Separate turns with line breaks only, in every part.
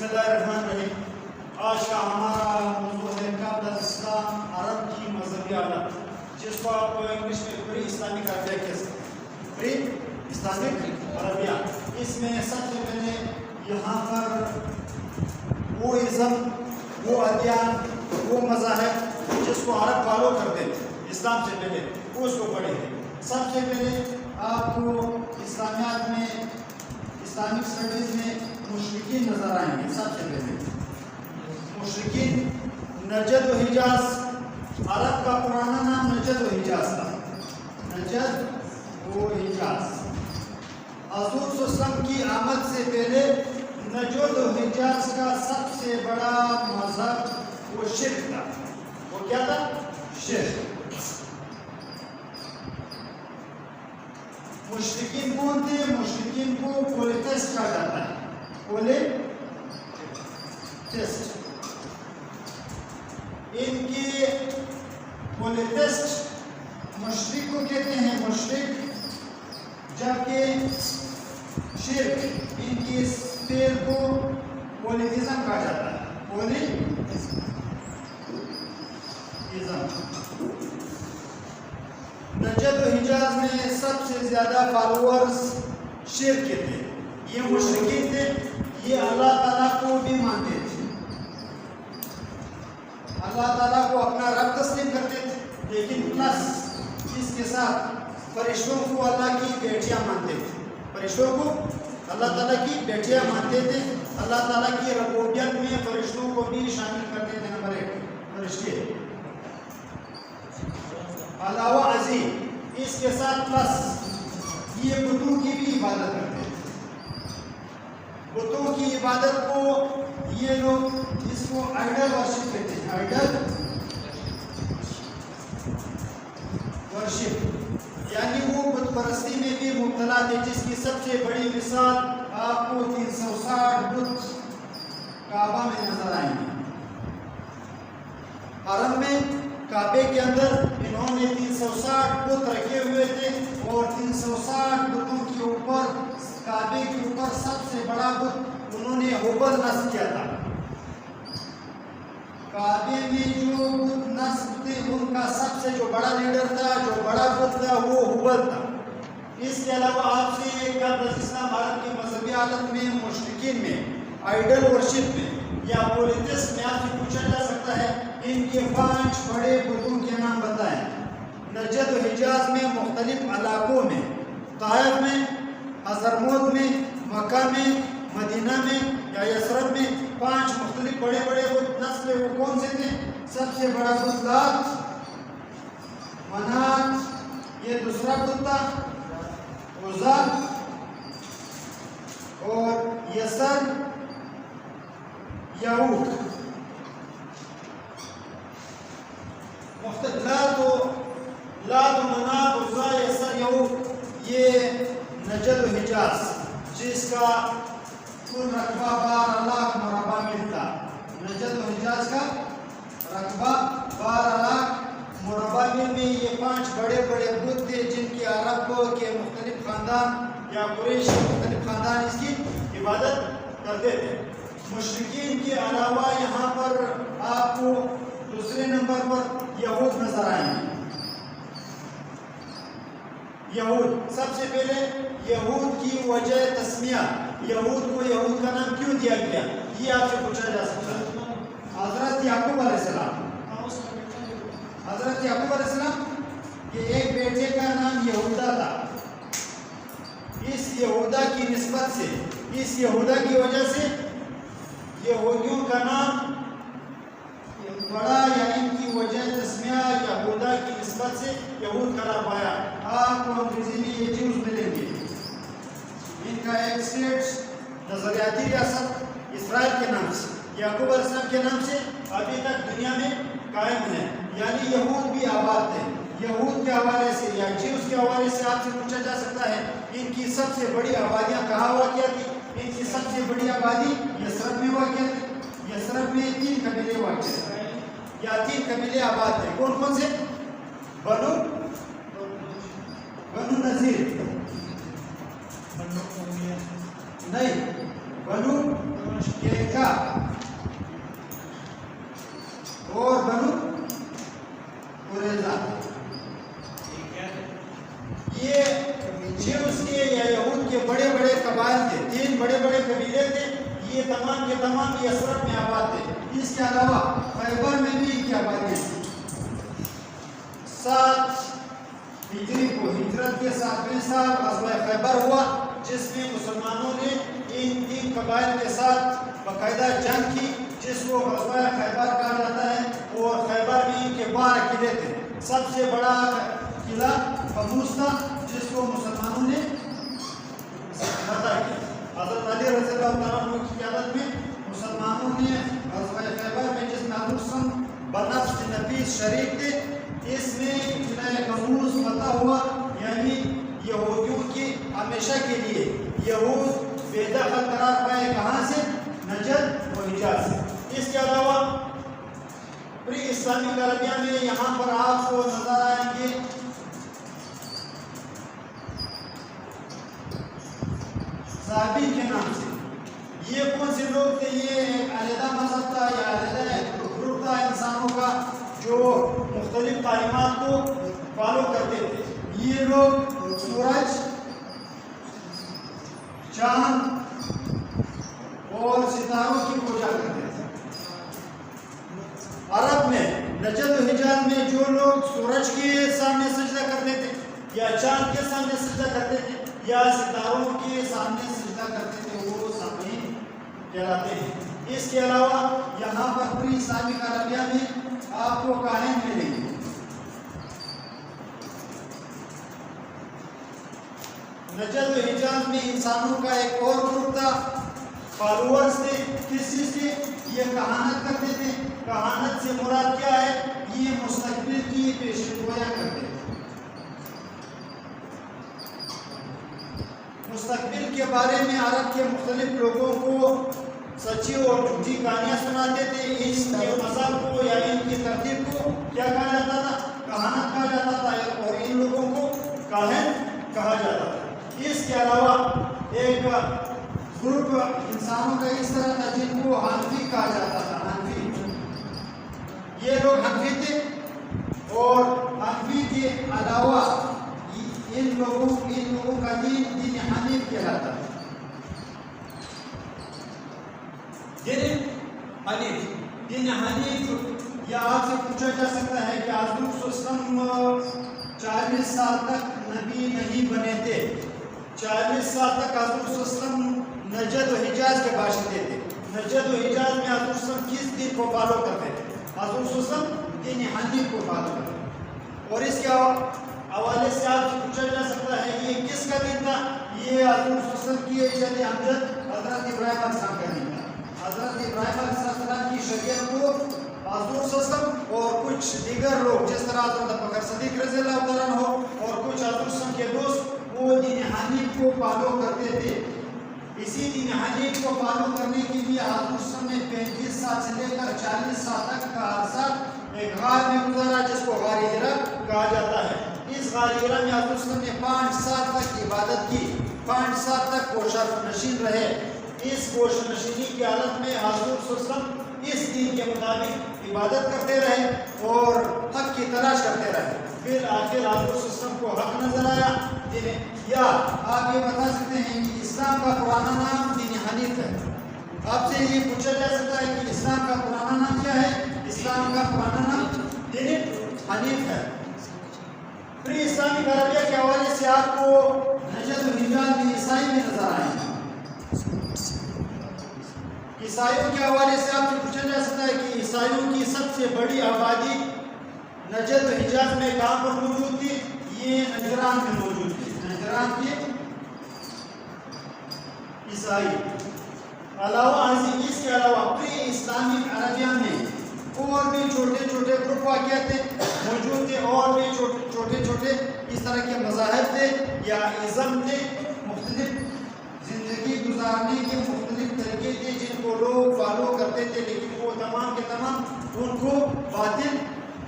بسم اللہ الرحمن الرحیم۔ آج کا ہمارا موضوع ہے قبل اسلام عرب کی مذہبی حالت، جس کو آپ کو انگلش میں پری اسلامک عربیہ کہہ سکتے ہیں۔ پری اسلامک عربیہ، اس میں سب سے پہلے یہاں پر وہ ازم، وہ ادیان، وہ مذاہب جس کو عرب فالو کرتے تھے اسلام سے پہلے، اس کو پڑھیں گے۔ سب سے پہلے آپ کو اسلامیات میں، اسلامک اسٹڈیز میں مشرکین نظر آئیں گے۔ سب سے پہلے مشرکین نجد و حجاز، عرب کا پرانا نام نجد و حجاز تھا، نجد و حجاز۔ حضور صلی اللہ علیہ وسلم کی آمد سے پہلے نجد و حجاز کا سب سے بڑا مذہب وہ شرک تھا۔ وہ کیا تھا؟ شرک۔ مشرکین کون تھے؟ مشرکین کو پولیٹسٹ کہا جاتا ہے، پولیٹسٹ۔ ان کی پولیٹسٹ مشرک کو کہتے ہیں مشرک، جبکہ شرک ان کی پیر کو پولیٹزم کہا جاتا ہے، پولیٹزم۔ نجد و حجاز میں سب سے زیادہ فالوورز شرک کے تھے، یہ مشرکین تھے، یہ اللہ تعالیٰ کو بھی مانتے تھے، اللہ تعالیٰ کو اپنا رب تسلیم کرتے تھے، لیکن پلس اس کے ساتھ فرشتوں کو اللہ کی بیٹیاں مانتے تھے، فرشتوں کو اللہ تعالیٰ کی بیٹیاں مانتے تھے، اللہ تعالیٰ کی ربوبیت میں فرشتوں کو بھی شامل کرتے تھے۔ نمبر 1 فرشتے، علاوہ ازیں اس کے ساتھ پلس یہ بتوں کی بھی عبادت کرتے ہیں۔ بتوں کی عبادت کو یہ لوگ اس کو آئیڈل ورشپ کہتے ہیں، آئیڈل ورشپ، یعنی وہ بت پرستی میں بھی مبتلا تھے، جس کی سب سے بڑی مثال آپ کو 360 بت کعبہ میں نظر آئیں گے۔ حرم میں کعبے کے اندر انہوں نے 360 بت رکھے ہوئے تھے، اور 360 بتوں کے اوپر، کعبے کے اوپر سب سے بڑا بت انہوں نے ہبل نصب کیا تھا۔ کعبے میں جو بت نصب تھے ان کا سب سے جو بڑا لیڈر تھا، جو بڑا بت تھا، وہ ہبل تھا۔ اس کے علاوہ آپ سے قبل اسلام عرب کی مذہبی حالت میں، مشرکین میں، آئیڈل ورشپ میں یا پولیٹسٹ میں آپ سے پوچھا جا سکتا ہے ان کے 5 بڑے بتوں کے نام بتائیں۔ نجد و حجاز میں مختلف علاقوں میں، طائف میں، حضرموت میں، مکہ میں، مدینہ میں یا یثرب میں 5 مختلف بڑے بڑے بت نصب وہ کون سے تھے؟ سب سے بڑا بت لات، منات، یہ دوسرا بت تھا عزا، اور یسر، یعوق۔ لات و منات، عزا، یسر، یعوق، یہ نجد و حجاز، جس کا کل رقبہ 12 لاکھ مربع میل تھا۔ نجد و حجاز کا رقبہ 12 لاکھ مربع میل میں یہ 5 بڑے بڑے بت تھے، جن کی عرب کے مختلف خاندان یا قریش کے مختلف خاندان اس کی عبادت کرتے تھے۔ مشرکین کے علاوہ یہاں پر آپ کو دوسرے نمبر پر یہود نظر آئیں گے۔ یہود، سب سے پہلے یہود کی وجہ تسمیہ، یہود کو یہود کا نام کیوں دیا گیا، یہ آپ سے پوچھا جا سکتا ہے۔ حضرت یعقوب علیہ السلام، حضرت یعقوب علیہ السلام کے ایک بیٹے کا نام یہودا تھا۔ اس یہودا کی نسبت سے، اس یہودا کی وجہ سے یہودیوں کا نام بڑا، یا ان کی وجہ تسمیہ یہودا کی نسبت سے یہود قرار پایا۔ آپ کو انگریزی میں یہ جیوز ملیں گے۔ ان کا ایک اسٹیٹ نظریاتی ریاست اسرائیل کے نام سے، یعقوب علیہ السلام کے نام سے ابھی تک دنیا میں قائم ہے، یعنی یہود بھی آباد تھے۔ یہود کے حوالے سے یا جیوز کے حوالے سے آپ سے پوچھا جا سکتا ہے ان کی سب سے بڑی آبادیاں کہاں واقع تھی؟ ان کی سب سے بڑی آبادی یثرب میں واقع تھی۔ یثرب میں 3 قبیلے واقع تھے یا 3 قبیلے آباد تھے۔ کون کون سے؟ بنو نذیر، نہیں، بنو मुश्किका और बनु कुरैज़ा। ये उसके या यहूद के बड़े बड़े कबाइल थे, 3 बड़े बड़े कबीले थे। ये तमाम के तमाम यसरत में आबाद थे। इसके अलावा खैबर में भी इनकी आबादी थी। 7 हिजरी को हिजरत के 7वें साल ग़ज़वा खैबर हुआ, जिसमें मुसलमानों ने इन 3 कबाइल के साथ बाकायदा जंग की, जिसको ग़ज़वा खैबर कहा जाता है। और खैबर में इनके 12 किले थे। सबसे बड़ा किला खमूस था, जिसको मुसलमानों ने फतह किया। हज़रत अली रज़ियल्लाहु तआला अन्हु की क़यादत में मुसलमानों ने ग़ज़वा खैबर में, जिसमें हज़रत बनफ्स नफीस शरीक थे, इसमें किला खमूस फतह हुआ। यानी यहूदियों की हमेशा के लिए यहूद बेदखल करार पाए। कहाँ से? नजद और हिजाज से। इसके अलावा प्री इस्लामिक अरबिया में यहाँ पर आपको नजर आएंगे साबी के नाम से। ये कौन से लोग थे? ये एक अलहदा मजहब था या अलहदा ग्रुप था इंसानों का, जो मुख्तलिफ तालीमात को फॉलो करते थे। ये लोग सूरज, चांद और सितारों की पूजा करते थे। अरब में नजद और हिजाज में जो लोग सूरज के सामने सजदा करते थे या चांद के सामने सजदा करते थे या सितारों के सामने सजदा करते थे, वो सामने कहलाते हैं। इसके अलावा यहाँ पर पूरी इस्लामिक अरबिया में आपको काहिन मिलेंगे। नजद और हिजाज में इंसानों का एक और ग्रुप था, फॉलोअर्स थे। किस चीज़ के? ये कहानत करते थे। कहानत से मुराद क्या है? ये मुस्तकबिल की पेशगोइयां करते थे। मुस्तकबिल के बारे में अरब के मुख्तलिफ लोगों को सच्ची और झूठी कहानियाँ सुनाते थे। इसके मज़हब को या इनकी तरतीब को क्या कहा जाता था? कहानत कहा जाता था। और इन लोगों को काहिन कहा जाता था। इसके अलावा एक ग्रुप इंसानों का इस तरह था जिनको हनफी कहा जाता था। हनफी, ये लोग हनफी थे। और हनफी के अलावा इन लोगों का दीन हनीफ कहलाता है। दीन हनीफ या आपसे पूछा जा सकता है कि हज़रत 40 साल तक नबी नहीं बने थे। 40 साल तक हज़रत नजद और हिजाज के बाशिंदे थे। नजद और हिजाज में हज़रत किस दिन को फॉलो करते थे? हज़रत दीन हनीफ को फॉलो करते थे। और इसके हवाले से आपसे पूछा जा सकता है ये किसका दिन था? ये हज़रत की इज्जत अमजद हज़रत इब्राहिम अलैहिस्सलाम का दिन था। हज़रत इब्राहिम अलैहिस्सलाम की शरीयत को हज़रत और कुछ दीगर लोग, जिस तरह हज़रत बकर सिद्दीक़ रज़ियल्लाहु तआला अन्हु और कुछ हज़रत के दोस्त, वो दीन हनीफ को फॉलो करते थे। इसी दीन हनीफ को फॉलो करने के लिए हज़रत ने 35 साल से लेकर 40 साल तक का अरसा एक गार में गुजारा, जिसको गार हिरा कहा जाता है। इस गार हिरा में हज़रत ने 5 साल तक इबादत की। 5 साल तक कोशा नशीन रहे। इस कोशा नशीनी की हालत में हज़रत इस दीन के मुताबिक इबादत करते रहे और हक की तलाश करते रहे। फिर आखिर हज़रत को हक नजर आया। या आप ये बता सकते हैं कि इस्लाम का पुराना नाम दीन हनीफ है। आपसे ये पूछा जा सकता है कि इस्लाम का पुराना नाम क्या है? इस्लाम का पुराना नाम दीन हनीफ है। प्री इस्लामिक अरबिया के हवाले से आपको नजद और हिजाज में ईसाई में नजर आएंगे। ईसाइयों के हवाले से आपसे पूछा जा सकता है कि ईसाइयों की सबसे बड़ी आबादी नजद और हिजाज में कहाँ पर मौजूद थी? ये नजरान में मौजूद थी। नजरान के ईसाई अलावा इसके अलावा प्री इस्लामिक अरबिया में और भी छोटे छोटे ग्रुप वाक़ियात थे मौजूद थे। और भी छोटे छोटे इस तरह के मज़ाहिब थे या इज़्म थे। मुख्तलिफ ज़िंदगी गुजारने के मुख्तलिफ तरीके थे जिनको लोग फॉलो करते थे, लेकिन वो तमाम के तमाम उनको बातिल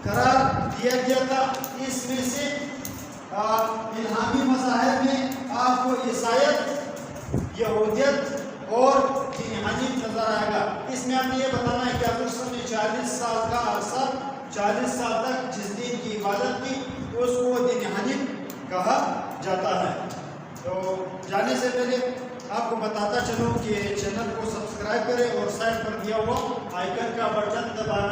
करार दिया गया था। इसमें से इल्हामी मज़ाहिब में आपको ईसाईयत, यहूदियत और دین حنیف نظر آئے گا۔ اس میں آپ نے یہ بتانا ہے کہ حضرت صلی اللہ علیہ وسلم نے 40 سال کا عرصہ 40 سال تک جس دین کی عبادت کی اس کو دین حنیف کہا جاتا ہے۔ تو جانے سے پہلے آپ کو بتاتا چلوں کہ چینل کو سبسکرائب کریں اور سائڈ پر دیا ہوا آئیکن کا بٹن دبائیں۔